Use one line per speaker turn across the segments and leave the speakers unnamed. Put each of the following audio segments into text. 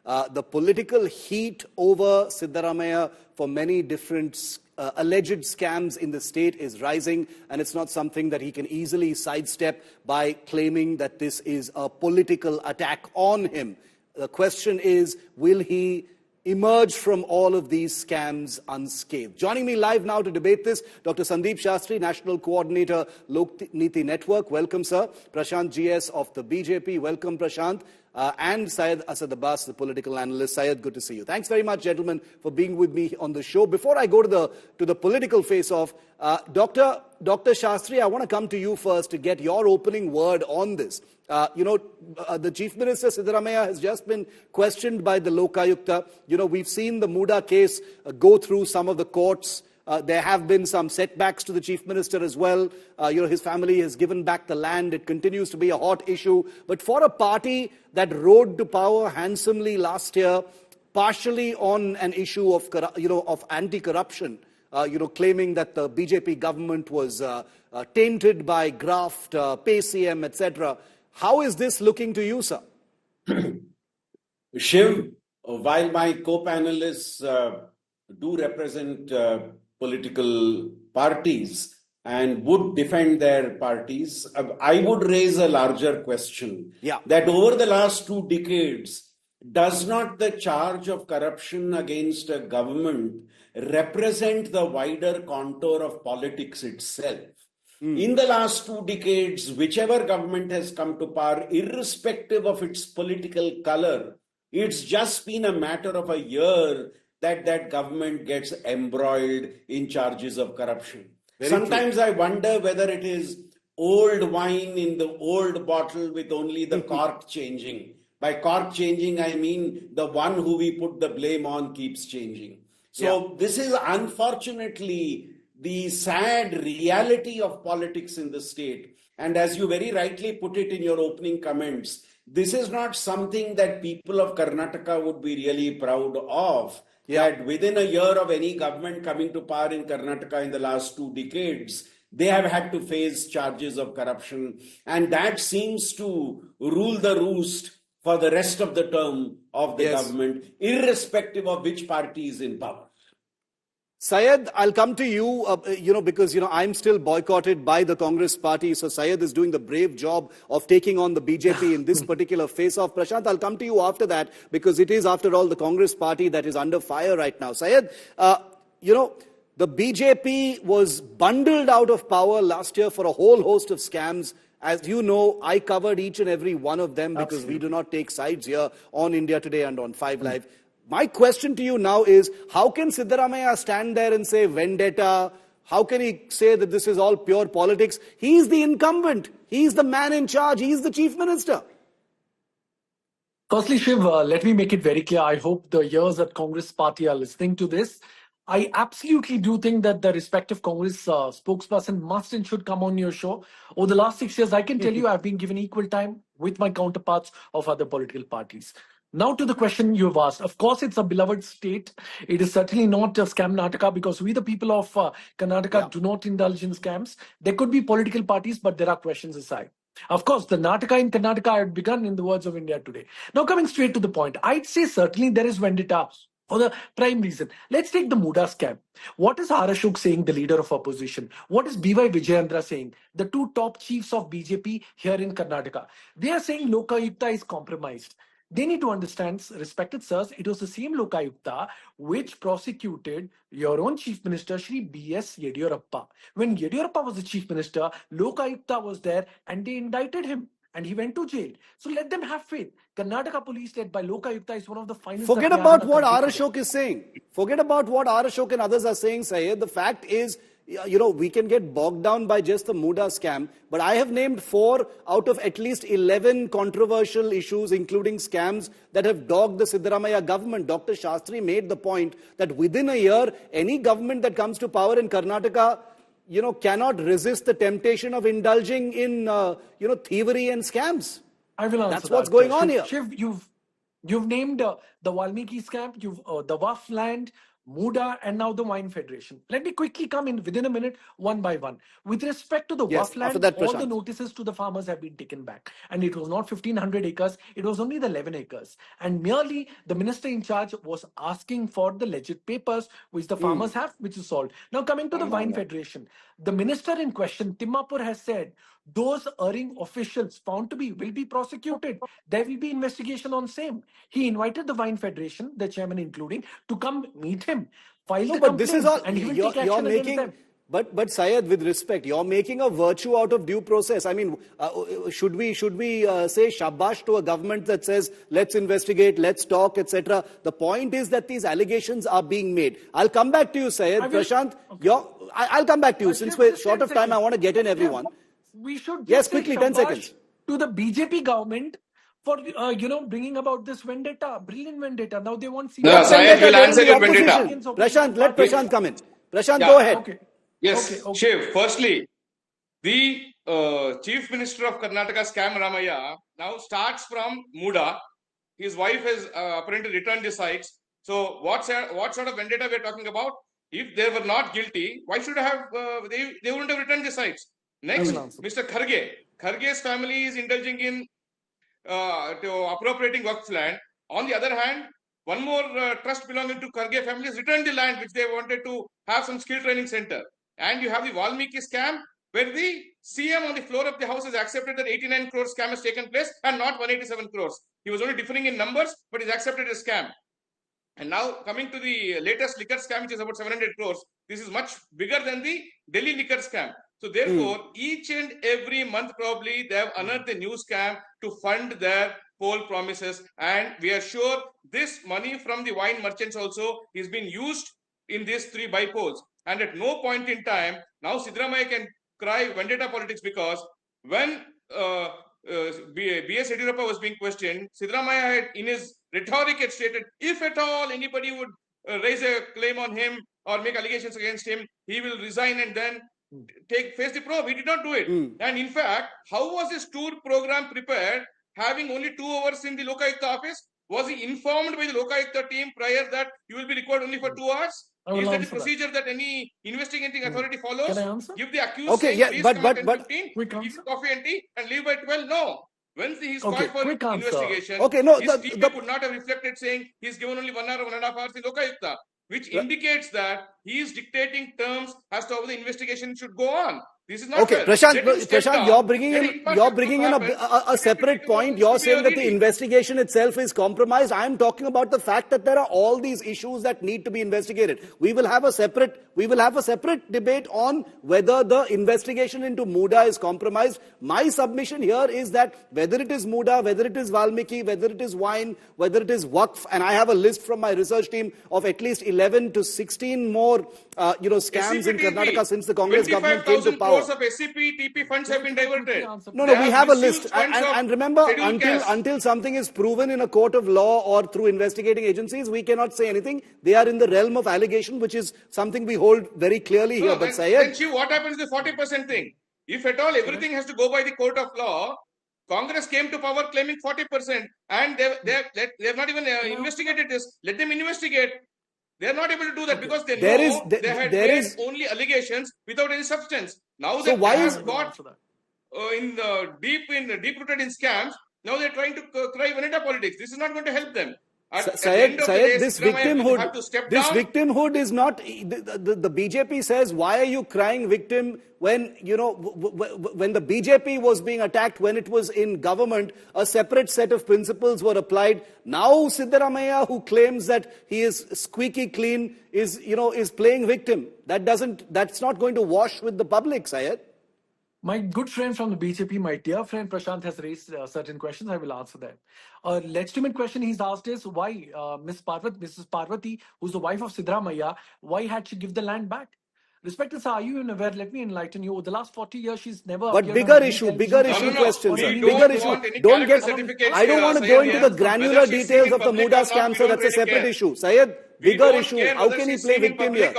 The political heat over Siddaramaiah for many different alleged scams in the state is rising, and it's not something that he can easily sidestep by claiming that this is a political attack on him. The question is, will he emerge from all of these scams unscathed? Joining me live now to debate this, Dr. Sandeep Shastri, National Coordinator, Lok Niti Network. Welcome, sir. Prashant GS of the BJP. Welcome, Prashant. And Syed Asad Abbas, the political analyst. Syed, good to see you. Thanks very much, gentlemen, for being with me on the show. Before I go to the political face-off, Dr. Shastri, I want to come to you first to get your opening word on this. The Chief Minister, Siddaramaiah, has just been questioned by the Lok Ayukta. We've seen the MUDA case go through some of the courts. There have been some setbacks to the Chief Minister as well. His family has given back the land. It continues to be a hot issue. But for a party that rode to power handsomely last year, partially on an issue of anti-corruption, claiming that the BJP government was tainted by graft, PCM, etc. How is this looking to you, sir?
Shiv, while my co-panelists do represent political parties and would defend their parties, I would raise a larger question. That over the last 2 decades, does not the charge of corruption against a government represent the wider contour of politics itself? In the last 2 decades, whichever government has come to power, irrespective of its political color, it's just been a matter of a year that government gets embroiled in charges of corruption. Sometimes I wonder whether it is old wine in the old bottle with only the cork changing. By cork changing, I mean the one who we put the blame on keeps changing. So this is unfortunately the sad reality of politics in the state. And as you very rightly put it in your opening comments, this is not something that people of Karnataka would be really proud of. That within a year of any government coming to power in Karnataka in the last 2 decades, they have had to face charges of corruption. And that seems to rule the roost for the rest of the term of the government, irrespective of which party is in power.
Syed, I'll come to you, because, I'm still boycotted by the Congress party. So Syed is doing the brave job of taking on the BJP in this particular face-off. Prashant, I'll come to you after that, because it is, after all, the Congress party that is under fire right now. Syed, the BJP was bundled out of power last year for a whole host of scams. As you know, I covered each and every one of them because we do not take sides here on India Today and on 5 Live. My question to you now is, how can Siddaramaiah stand there and say vendetta? How can he say that this is all pure politics? He's the incumbent. He's the man in charge. He's the chief minister.
Firstly, Shiv, let me make it very clear. I hope the ears at Congress party are listening to this. I absolutely do think that the respective Congress spokesperson must and should come on your show. Over the last 6 years, I can tell you I've been given equal time with my counterparts of other political parties. Now to the question you've asked. Of course, it's a beloved state. It is certainly not a scam Karnataka, because we, the people of Karnataka, do not indulge in scams. There could be political parties, but there are questions aside. Of course, the Nataka in Karnataka had begun, in the words of India Today. Now coming straight to the point, I'd say certainly there is vendetta for the prime reason. Let's take the MUDA scam. What is Ashok saying, the leader of opposition? What is B.Y. Vijayendra saying, the 2 top chiefs of BJP here in Karnataka? They are saying Lok Ayukta is compromised. They need to understand, respected sirs, it was the same Lok Ayukta which prosecuted your own Chief Minister, Shri B.S. Yediyurappa. When Yediyurappa was the Chief Minister, Lok Ayukta was there and they indicted him and he went to jail. So let them have faith. Karnataka police led by Lok Ayukta is one of the finest.
Forget about what Ashok is saying. Forget about what Ashok and others are saying, Syed. The fact is, we can get bogged down by just the MUDA scam, but I have named 4 out of at least 11 controversial issues, including scams, that have dogged the Siddaramaiah government. Dr. Shastri made the point that within a year, any government that comes to power in Karnataka, cannot resist the temptation of indulging in, thievery and scams.
I will answer
That's what's going on here.
Shiv, you've named the Valmiki scam, the Waqf land, MUDA, and now the Wine Federation. Let me quickly come in within a minute, one by one. With respect to the
Yes,
Waqf
after
land,
that,
all the
Prashant.
notices to the farmers have been taken back. And it was not 1,500 acres, it was only the 11 acres. And merely the minister in charge was asking for the legit papers, which the farmers have, which is solved. Now, coming to the Wine Federation, the minister in question, Timmapur, has said those erring officials found to be will be prosecuted. There will be investigation on same. He invited the Wine Federation, the chairman including, to come meet him, file
No,
the
but this is
complaints,
all
and he will
you're
take action against
making.
them.
But Syed, with respect, you're making a virtue out of due process. I mean, should we say shabash to a government that says let's investigate, let's talk, etc.? The point is that these allegations are being made. I'll come back to you, Syed. Prashant, I'll come back to you. Since we're short of time, I want to get in everyone.
We should just
Yes, quickly, 10 seconds.
to the BJP government for bringing about this vendetta, brilliant vendetta. Now they want
No, Syed will answer your vendetta.
Prashant, let Prashant come in. Prashant, go ahead.
Okay.
Yes, okay. Shiv, firstly, the Chief Minister of Karnataka, Siddaramaiah, now starts from MUDA. His wife has apparently returned the sites. So what sort of vendetta we are talking about? If they were not guilty, why should have they wouldn't have returned the sites? Next, Mr. Kharge. Kharge's family is indulging in appropriating Waqf land. On the other hand, one more trust belonging to Kharge family has returned the land which they wanted to have some skill training center. And you have the Valmiki scam where the CM on the floor of the house has accepted that 89 crores scam has taken place and not 187 crores. He was only differing in numbers, but he's accepted a scam. And now coming to the latest liquor scam, which is about 700 crores. This is much bigger than the Delhi liquor scam. So therefore, each and every month probably they have unearthed a new scam to fund their poll promises. And we are sure this money from the wine merchants also is being used in these 3 by-polls. And at no point in time, now Siddaramaiah can cry vendetta politics because when B.S. Yediyurappa was being questioned, Siddaramaiah had in his rhetoric had stated, if at all anybody would raise a claim on him or make allegations against him, he will resign and then face the probe. He did not do it. And in fact, how was his tour program prepared, having only 2 hours in the Lokayukta office? Was he informed by the Lokayukta team prior that you will be required only for 2 hours? Is that the procedure that any investigating authority follows?
Can I answer?
Give the accused
Okay,
but
15,
give coffee and tea and leave by 12? No. When he's called for investigation,
okay, no,
his TP could not have reflected saying he's given only 1 hour, 1.5 hours in Lokayukta, which indicates that he is dictating terms as to how the investigation should go on. This is not fair.
Prashant, you're bringing in a separate point. You're saying that the investigation itself is compromised. I'm talking about the fact that there are all these issues that need to be investigated. We will have a separate debate on whether the investigation into MUDA is compromised. My submission here is that whether it is MUDA, whether it is Valmiki, whether it is wine, whether it is Waqf, and I have a list from my research team of at least 11 to 16 more scams in Karnataka since the Congress government came to power.
Of SCP, TP funds have been diverted.
No, we have a list. And remember, until something is proven in a court of law or through investigating agencies, we cannot say anything. They are in the realm of allegation, which is something we hold very clearly here. But Syed,
Shiv, what happens to the 40% thing? If at all everything has to go by the court of law, Congress came to power claiming 40%, and they have not even investigated this. Let them investigate. They are not able to do that because they know they had made only allegations without any substance. Now they have got deep-rooted in scams. Now they're trying to cry vendetta politics. This is not going to help them.
Syed, this victimhood is not. The BJP says, why are you crying victim when when the BJP was being attacked, when it was in government, a separate set of principles were applied. Now Siddaramaiah, who claims that he is squeaky clean, is playing victim. That's not going to wash with the public, Syed.
My good friend from the BJP, my dear friend Prashant, has raised certain questions. I will answer them. A legitimate question he's asked is why Mrs. Parvati, who's the wife of Siddaramaiah, why had she give the land back? Respected sir, are you aware? Let me enlighten you. Over the last 40 years, she's never.
But bigger issue questions. Bigger issue. I don't want to go into the granular details of the MUDA scam, so that's a separate issue. Syed, bigger issue. How can he play victim here?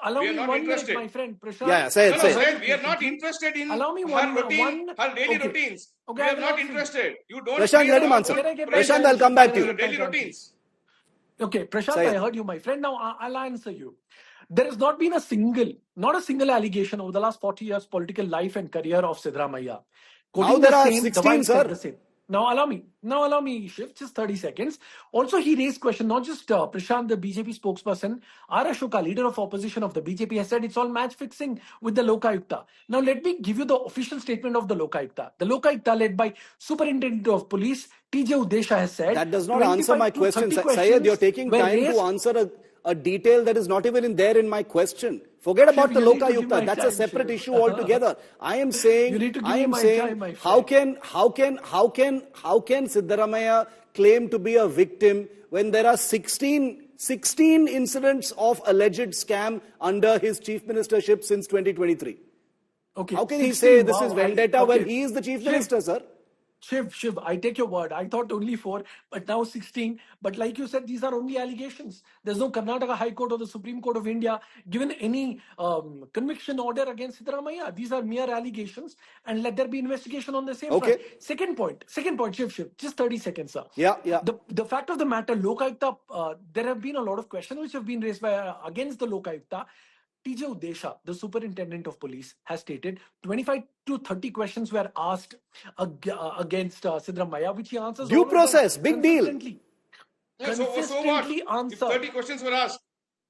Allow me 1 minute, my friend Prashant.
Yeah, say it.
We are not interested in her daily routines. We are not interested. You don't.
Prashant, let him answer. Prashant, I'll come back to you.
Daily routines.
Okay, Prashant,
Syed.
I heard you, my friend. Now I'll answer you. There has not been not a single allegation over the last 40 years political life and career of Siddaramaiah.
Now there are 16, sir.
The same. Now allow me, Shiv, just 30 seconds. Also, he raised question, not just Prashant, the BJP spokesperson, R. Ashoka, leader of opposition of the BJP, has said it's all match fixing with the Lokayukta. Now, let me give you the official statement of the Lokayukta. The Lokayukta, led by Superintendent of Police, TJ Udesha, has said...
That does not answer my question. Syed, you're taking time to answer a detail that is not even there in my question. Forget about the Lokayukta. That's a separate issue altogether. I am saying, how can Siddaramaiah claim to be a victim when there are 16 incidents of alleged scam under his chief ministership since 2023?
Okay.
How can he say this is vendetta when he is the chief minister, sir?
Shiv, I take your word. I thought only 4, but now 16. But like you said, these are only allegations. There's no Karnataka High Court or the Supreme Court of India given any conviction order against Siddaramaiah. These are mere allegations, and let there be investigation on the same front. Second point, Shiv, just 30 seconds, sir.
Yeah.
The fact of the matter, Lokayukta, there have been a lot of questions which have been raised against the Lokayukta. TJ Udesha, the superintendent of police, has stated 25 to 30 questions were asked against Siddaramaiah, which he answers.
Due process, big deal.
So what? If 30 questions were asked.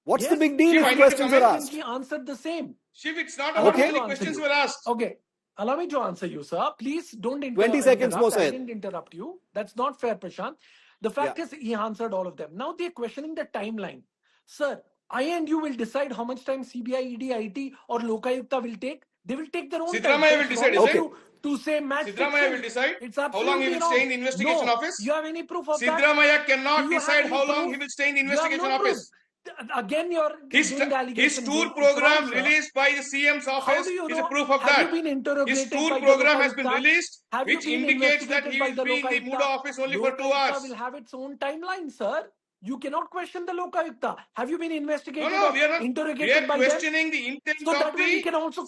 What's the big deal if questions were asked?
He answered the same.
Shiv, it's not about how many questions were asked.
Okay. Allow me to answer you, sir. Please don't interrupt.
20 seconds more, Syed.
I didn't interrupt you. That's not fair, Prashant. The fact is, he answered all of them. Now they're questioning the timeline. Sir, I and you will decide how much time CBI, ED, IT or Lokayukta will take. They will take their own time.
Siddaramaiah will decide, is it?
To say match
Siddaramaiah will decide how long he will stay in the investigation office?
You have any proof of that?
Siddaramaiah cannot decide how long he will stay in the investigation office.
Again, his
tour program released by the CM's office is a proof of that. His tour program has been released, which indicates that he will be in the MUDA office only for 2 hours.
Will have its own timeline, sir. You cannot question the Lokayukta. Have you been investigated?
No, we are not.
Interrogated
We are
by
questioning the intent of the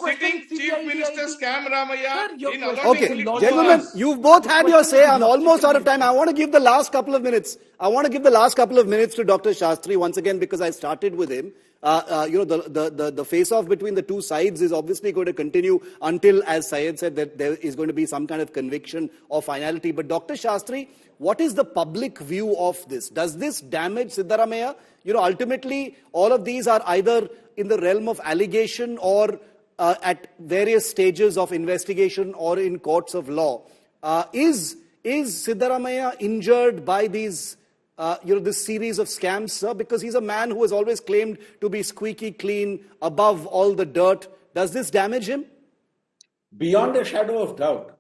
sitting Chief Minister Scam Ramaiah.
Okay, gentlemen, you've both had your say. I'm almost out of time. I want to give the last couple of minutes. To Dr. Shastri once again because I started with him. The face-off between the two sides is obviously going to continue until, as Syed said, that there is going to be some kind of conviction or finality. But Dr. Shastri, what is the public view of this? Does this damage Siddaramaiah? Ultimately, all of these are either in the realm of allegation or at various stages of investigation or in courts of law. Is Siddaramaiah injured by these this series of scams, sir? Because he's a man who has always claimed to be squeaky clean, above all the dirt. Does this damage him?
Beyond a shadow of doubt,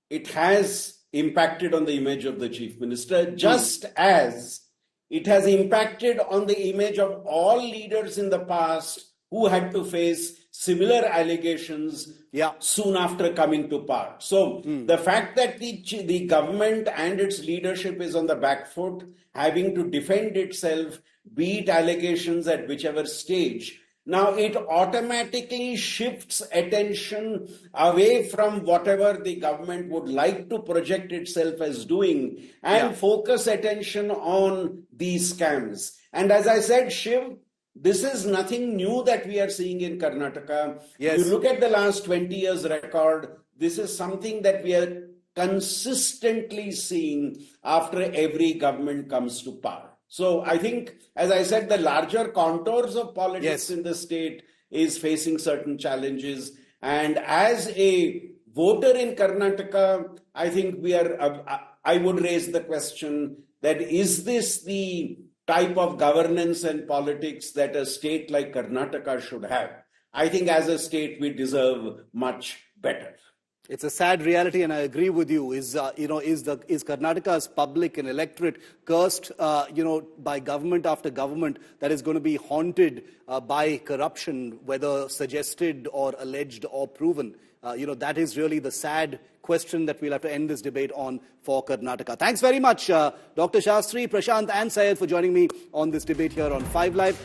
it has impacted on the image of the chief minister, just as it has impacted on the image of all leaders in the past who had to face similar allegations soon after coming to power. So the fact that the government and its leadership is on the back foot, having to defend itself, beat allegations at whichever stage, now it automatically shifts attention away from whatever the government would like to project itself as doing and focus attention on these scams. And as I said, Shiv, this is nothing new that we are seeing in Karnataka.
Yes.
You look at the last 20 years record, this is something that we are consistently seeing after every government comes to power. So I think, as I said, the larger contours of politics in the state is facing certain challenges. And as a voter in Karnataka, I think I would raise the question that is this the type of governance and politics that a state like Karnataka should have? I think as a state, we deserve much better.
It's a sad reality, and I agree with you. Is Karnataka's public and electorate cursed, by government after government that is going to be haunted by corruption, whether suggested or alleged or proven? That is really the sad question that we'll have to end this debate on for Karnataka. Thanks very much, Dr. Shastri, Prashant, and Syed for joining me on this debate here on 5 Live.